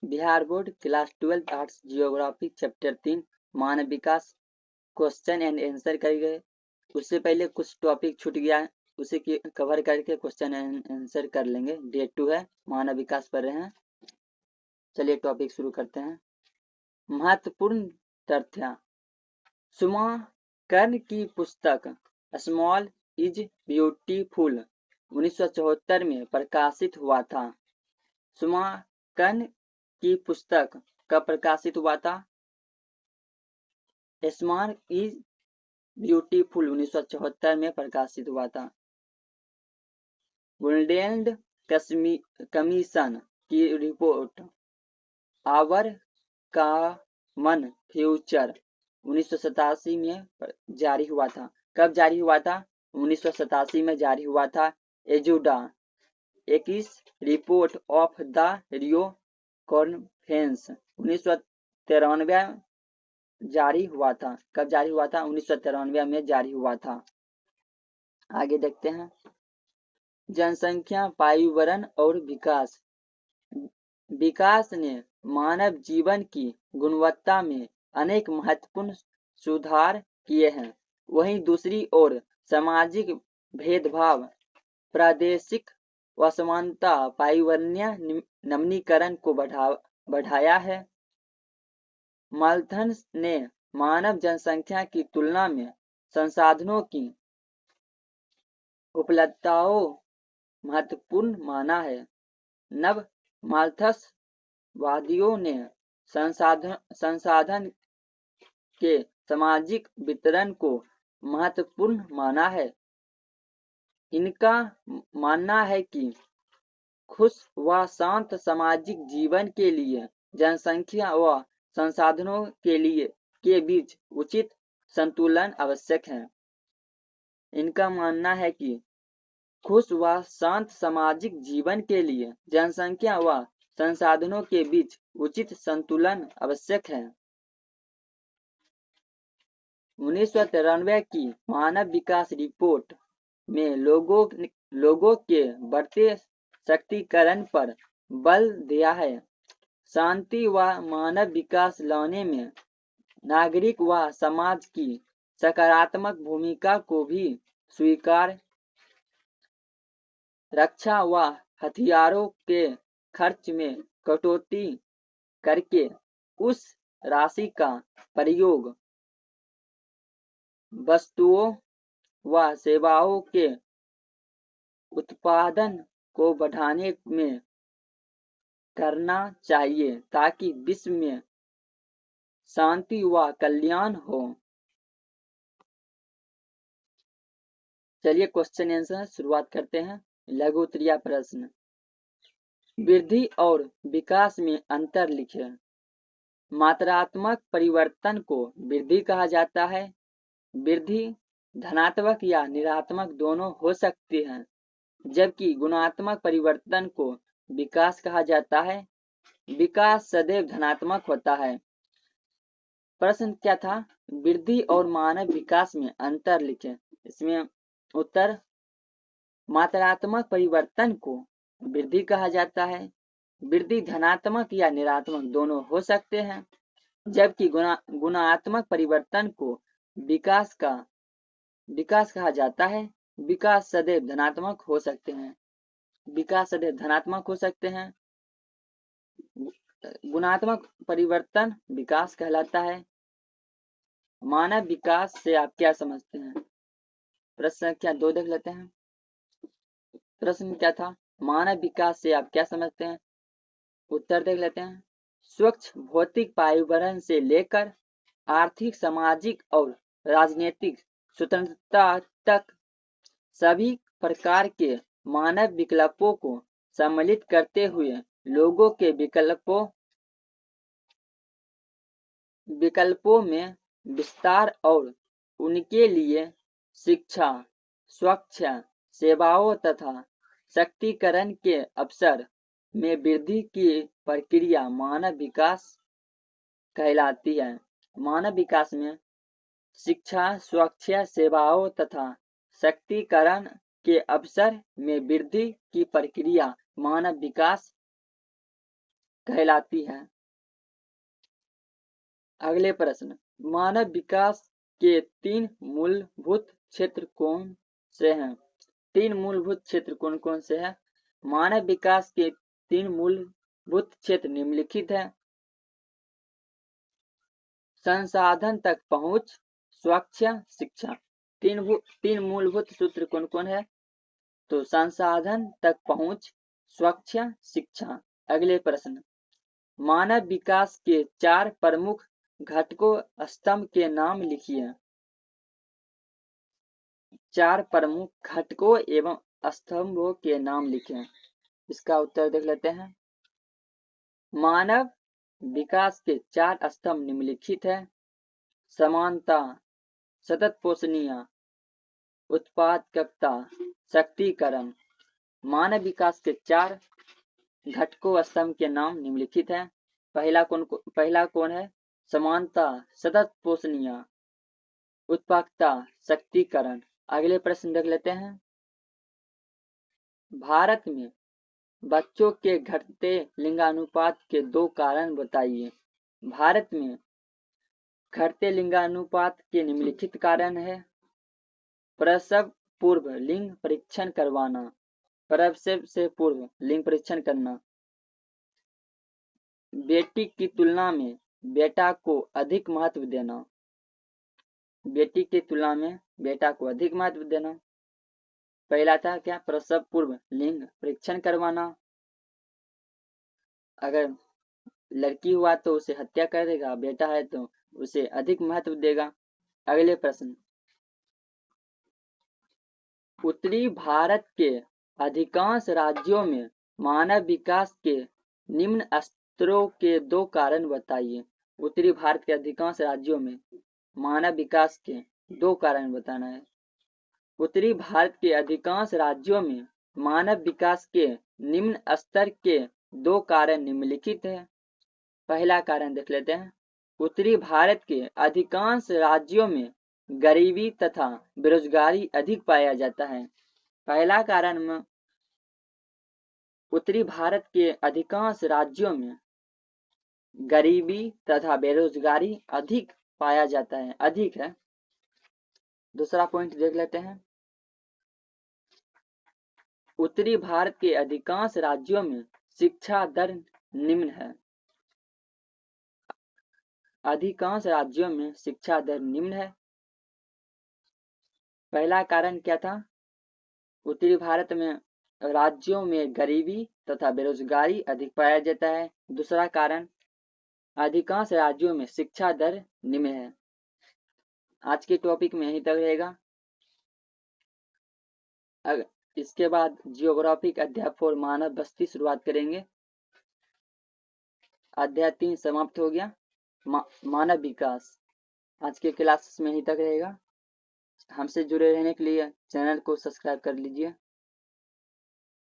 Bihar board class 12 arts geography chapter 3 Manav Vikas question and answer करेंगे। उससे पहले कुछ टॉपिक छूट गया है, उसे कवर करके क्वेश्चन एंड आंसर कर लेंगे। डे 2 है, मानव विकास पढ़ रहे हैं। चलिए टॉपिक शुरू करते हैं। महत्वपूर्ण तथ्य। सुमा कर्ण की पुस्तक स्मॉल इज ब्यूटीफुल 1974 में प्रकाशित हुआ था। सुमा कर्ण की पुस्तक कब प्रकाशित हुआ था? स्मॉल इज ब्यूटीफुल 1974 में प्रकाशित हुआ था। वुंडेल्ड कमीशन की रिपोर्ट आवर कॉमन फ्यूचर 1987 में जारी हुआ था। कब जारी हुआ था? 1987 में जारी हुआ था। एजुडा 21 report of the Rio conference 1993 जारी हुआ था। कब जारी हुआ था? 1993 में जारी हुआ था। आगे देखते हैं। जनसंख्या, पर्यावरण और विकास। विकास ने मानव जीवन की गुणवत्ता में अनेक महत्वपूर्ण सुधार किए हैं। वहीं दूसरी ओर सामाजिक भेदभाव, प्रादेशिक असमानता, पर्यावरणीय नवीनीकरण को बढ़ाया है। माल्थस ने मानव जनसंख्या की तुलना में संसाधनों की उपलब्धताओं महत्वपूर्ण माना है। नव माल्थसवादियों ने संसाधन के सामाजिक वितरण को महत्वपूर्ण माना है। इनका मानना है कि खुश व शांत सामाजिक जीवन के लिए जनसंख्या व संसाधनों के बीच उचित संतुलन आवश्यक है। इनका मानना है कि खुश व शांत सामाजिक जीवन के लिए जनसंख्या व संसाधनों के बीच उचित संतुलन आवश्यक है। 1993 की मानव विकास रिपोर्ट में लोगों के बढ़ते सशक्तिकरण पर बल दिया है। शांति व मानव विकास लाने में नागरिक व समाज की सकारात्मक भूमिका को भी स्वीकार, रक्षा व हथियारों के खर्च में कटौती करके उस राशि का प्रयोग वस्तुओं व सेवाओं के उत्पादन को बढ़ाने में करना चाहिए ताकि विश्व में शांति व कल्याण हो। चलिए क्वेश्चन आंसर शुरुआत करते हैं। लघु उत्तरीय प्रश्न। वृद्धि और विकास में अंतर लिखें। मात्रात्मक परिवर्तन को वृद्धि कहा जाता है। वृद्धि धनात्मक या ऋणात्मक दोनों हो सकती है, जबकि गुणात्मक परिवर्तन को विकास कहा जाता है। विकास सदैव धनात्मक होता है। प्रश्न क्या था? वृद्धि और मानव विकास में अंतर लिखें। इसमें उत्तर मात्रात्मक परिवर्तन को वृद्धि कहा जाता है। वृद्धि धनात्मक या ऋणात्मक दोनों हो सकते हैं, जबकि गुणात्मक परिवर्तन को विकास कहा जाता है। विकास सदैव धनात्मक हो सकते हैं। विकास सदैव धनात्मक हो सकते हैं। गुणात्मक परिवर्तन विकास कहलाता है। मानव विकास से आप क्या समझते हैं? प्रश्न संख्या 2 देख लेते हैं। प्रश्न क्या था? मानव विकास से आप क्या समझते हैं? उत्तर देख लेते हैं। स्वच्छ भौतिक पर्यावरण से लेकर आर्थिक, सामाजिक और राजनीतिक स्वतंत्रता तक सभी प्रकार के मानव विकल्पों को सम्मिलित करते हुए लोगों के विकल्पों में विस्तार और उनके लिए शिक्षा, स्वास्थ्य सेवाओं तथा सशक्तिकरण के अवसर में वृद्धि की प्रक्रिया मानव विकास कहलाती है। मानव विकास में शिक्षा, स्वास्थ्य सेवाओं तथा सशक्तिकरण के अवसर में वृद्धि की प्रक्रिया मानव विकास कहलाती है। अगले प्रश्न, मानव विकास के 3 मूलभूत क्षेत्र कौन से हैं? 3 मूलभूत क्षेत्र कौन कौन से हैं? मानव विकास के 3 मूलभूत क्षेत्र निम्नलिखित हैं। संसाधन तक पहुंच, स्वच्छ शिक्षा। तीन मूलभूत सूत्र कौन कौन है? तो संसाधन तक पहुंच, स्वच्छ शिक्षा। अगले प्रश्न, मानव विकास के 4 प्रमुख घटकों स्तंभ के नाम लिखिए। 4 प्रमुख घटकों एवं स्तंभों के नाम लिखें। इसका उत्तर देख लेते हैं। मानव विकास के 4 स्तंभ निम्नलिखित है। समानता, सतत पोषणीय, उत्पादकता, शक्तिकरण। मानव विकास के 4 घटकों स्तंभ के नाम निम्नलिखित है। पहला कौन है? समानता, सतत पोषणीय, उत्पादकता, शक्तिकरण। अगले प्रश्न देख लेते हैं। भारत में बच्चों के घटते लिंगानुपात के 2 कारण बताइए। भारत में घटते लिंगानुपात के निम्नलिखित कारण है। प्रसव पूर्व लिंग परीक्षण करवाना, प्रसव से पूर्व लिंग परीक्षण करना, बेटी की तुलना में बेटा को अधिक महत्व देना, बेटी की तुलना में बेटा को अधिक महत्व देना। पहला था क्या? प्रसव पूर्व लिंग परीक्षण करवाना। अगर लड़की हुआ तो उसे हत्या कर देगा, बेटा है तो उसे अधिक महत्व देगा। अगले प्रश्न, उत्तरी भारत के अधिकांश राज्यों में मानव विकास के निम्न स्तरों के 2 कारण बताइए। उत्तरी भारत के अधिकांश राज्यों में मानव विकास के 2 कारण बताना है। उत्तरी भारत के अधिकांश राज्यों में मानव विकास के निम्न स्तर के 2 कारण निम्नलिखित है। पहला कारण देख लेते हैं। उत्तरी भारत के अधिकांश राज्यों में गरीबी तथा बेरोजगारी अधिक पाया जाता है। पहला कारण में उत्तरी भारत के अधिकांश राज्यों में गरीबी तथा बेरोजगारी अधिक पाया जाता है, अधिक है। दूसरा पॉइंट देख लेते हैं। उत्तरी भारत के अधिकांश राज्यों में शिक्षा दर निम्न है। अधिकांश राज्यों में शिक्षा दर निम्न है। पहला कारण क्या था? उत्तरी भारत में राज्यों में गरीबी तथा बेरोजगारी अधिक पाया जाता है। दूसरा कारण, अधिकांश राज्यों में शिक्षा दर निम्न है। आज के टॉपिक में यहीं तक रहेगा। इसके बाद जियोग्राफिक अध्याय 4 मानव बस्ती शुरुआत करेंगे। अध्याय 3 समाप्त हो गया। मानव विकास आज के क्लास में यहीं तक रहेगा। हमसे जुड़े रहने के लिए चैनल को सब्सक्राइब कर लीजिए।